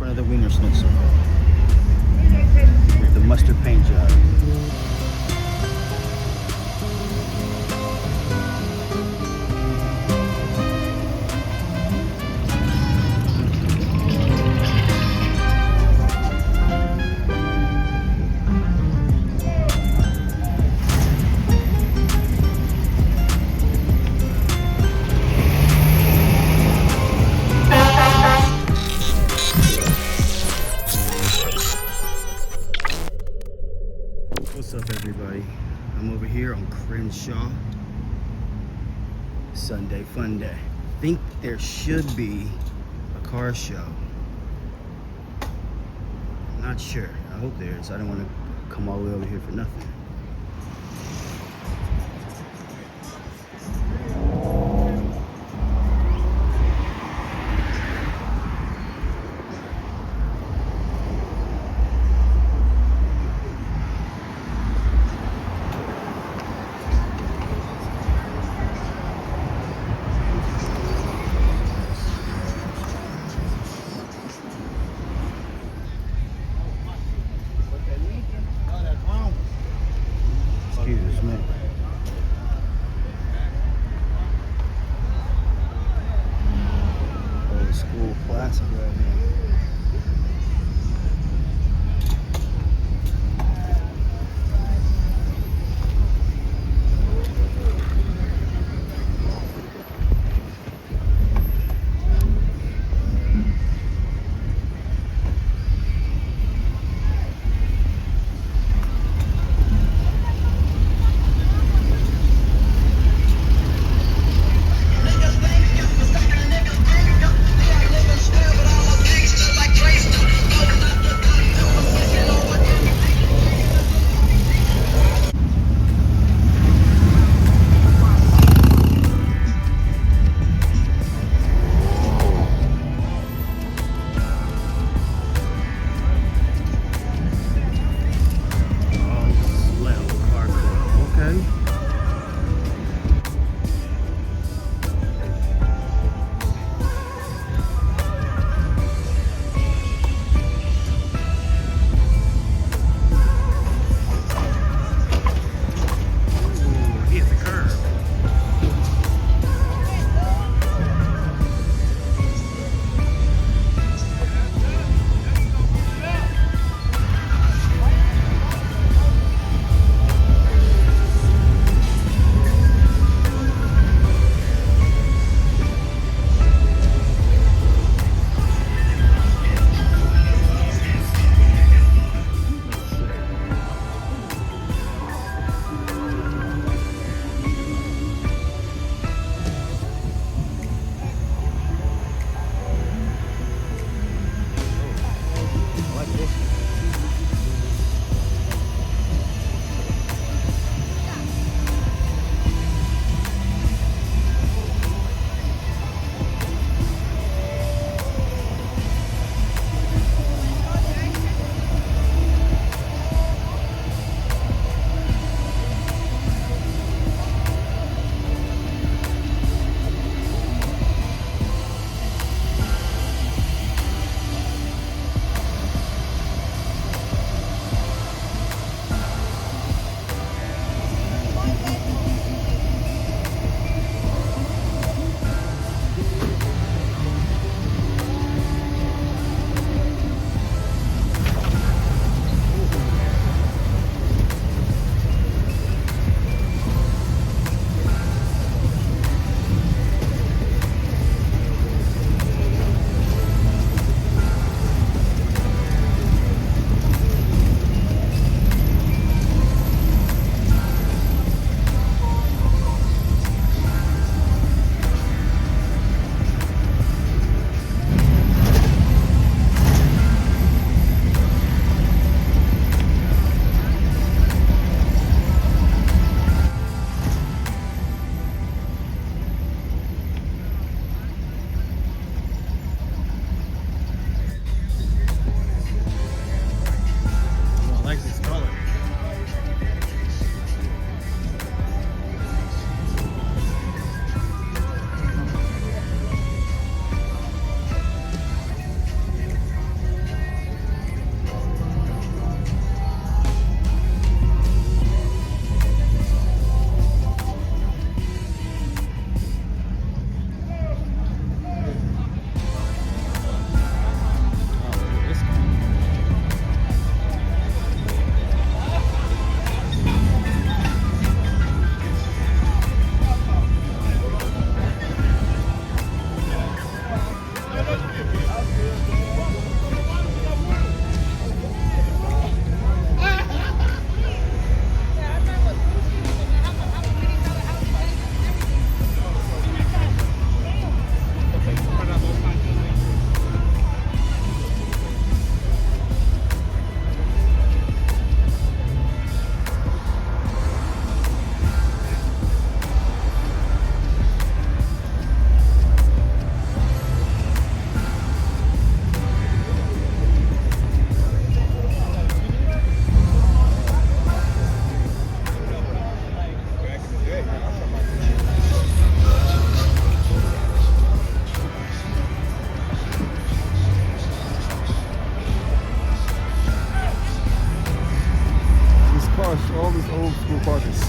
front of the Wiener Schnitzel with the mustard paint job. What's up, everybody? I'm over here on Crenshaw. Sunday fun day. Think there should be a car show. I'm not sure. I hope there is. I don't want to come all the way over here for nothing.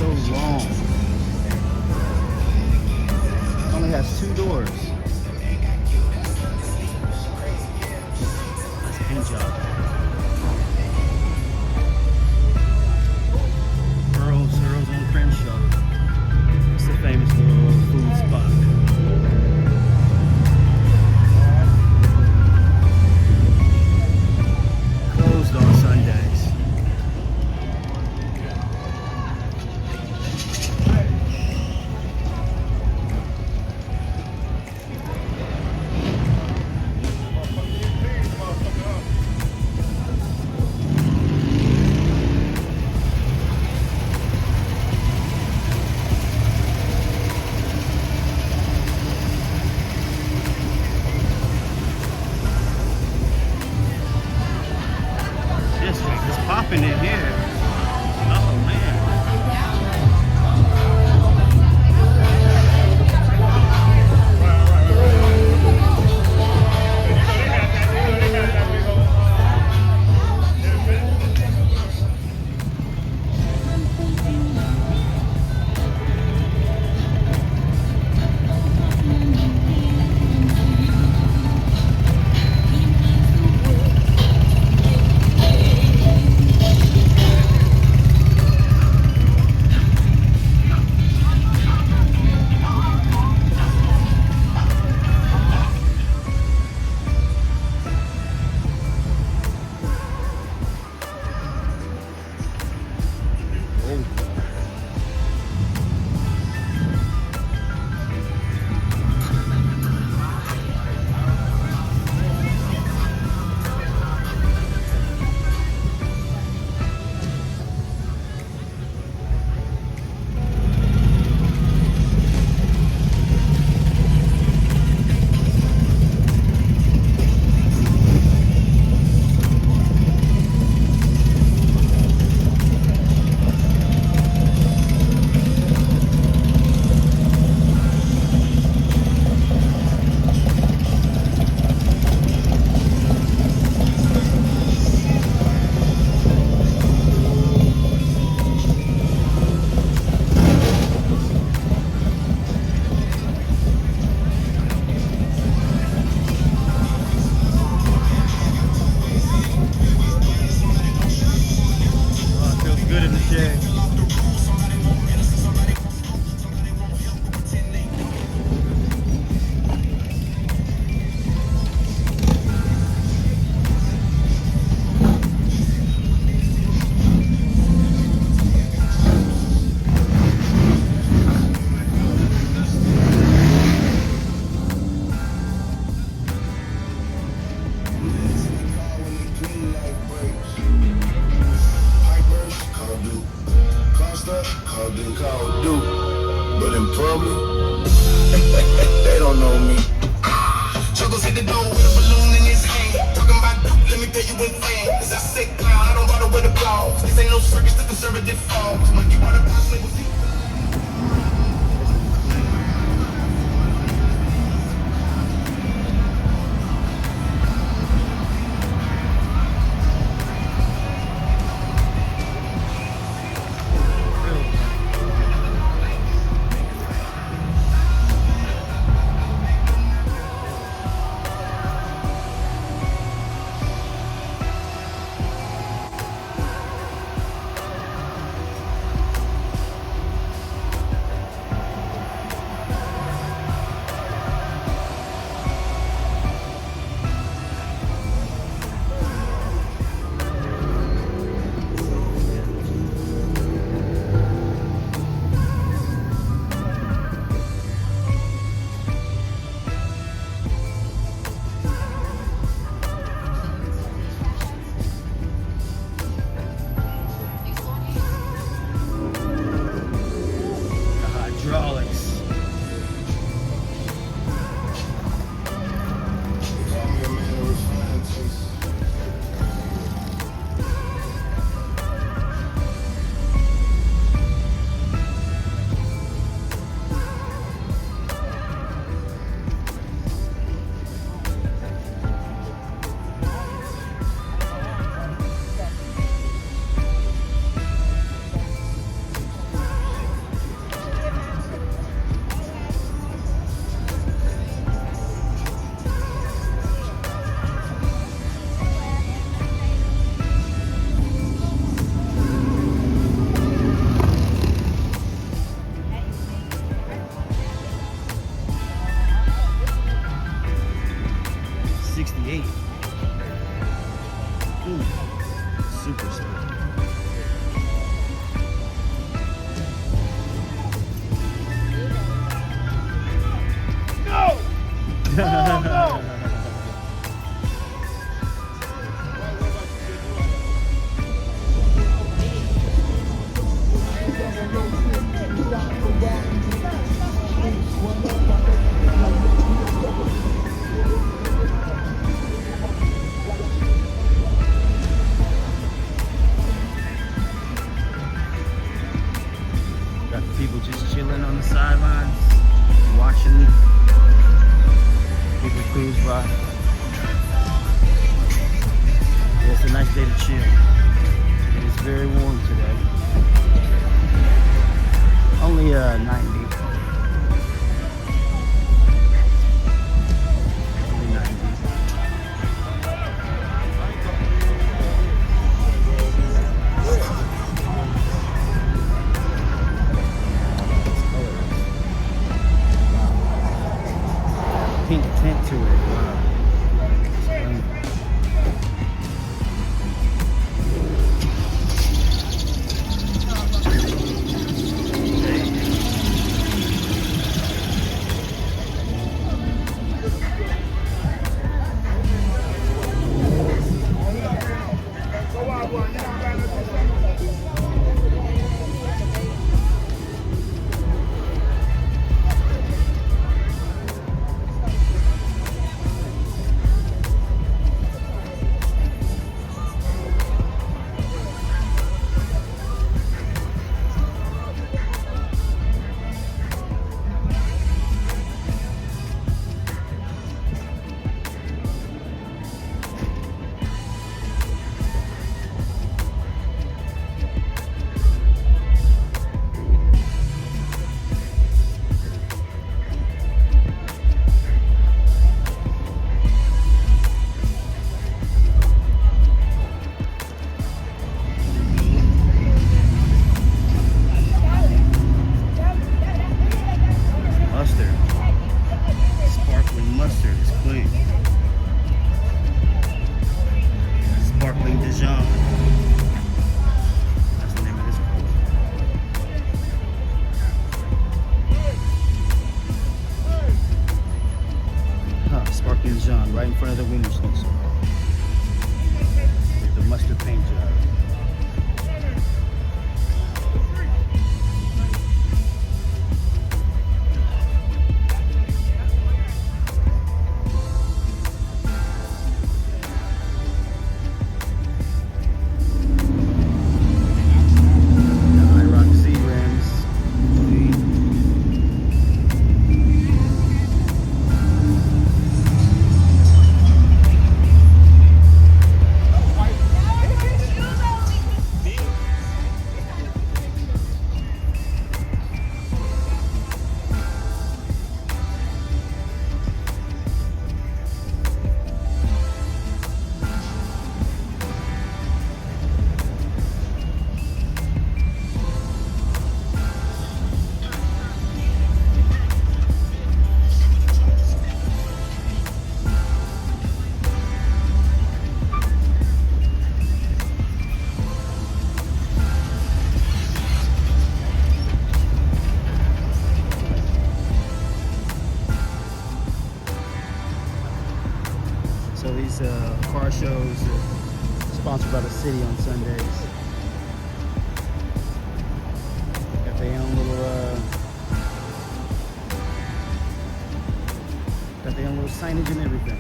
so long. It only has 2 doors. Nice paint job. Earl's on Crenshaw. It's a famous little food spot. Closed on Sundays. Popping in here. Oh man. But in public, they don't know me. Chuckles hit the door with a balloon in his hand. Talking about Duke, let me tell you one thing. Cause I sick clown, I don't bother with applause. This ain't no circus, the conservative falls. Monkey water box, label C. smooth. Super smooth. No! Oh, no! Got the people just chilling on the sidelines, watching people cruise by. Yeah, it's a nice day to chill. It is very warm today. Only 90. Only 90. Pink tint to it. Wow. Mustard. Sparkling mustard is clean. Sparkling Dijon. That's the name of this coach. Huh, Sparkling Dijon, right in front of the Wiener Schnitzel. With the mustard paint job. So these car shows are sponsored by the city on Sundays. Got their own little signage and everything.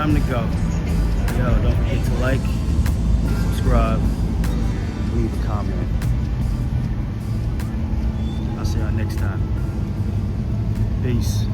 time to go. Yo, don't forget to like, subscribe, leave a comment. I'll see y'all next time. Peace.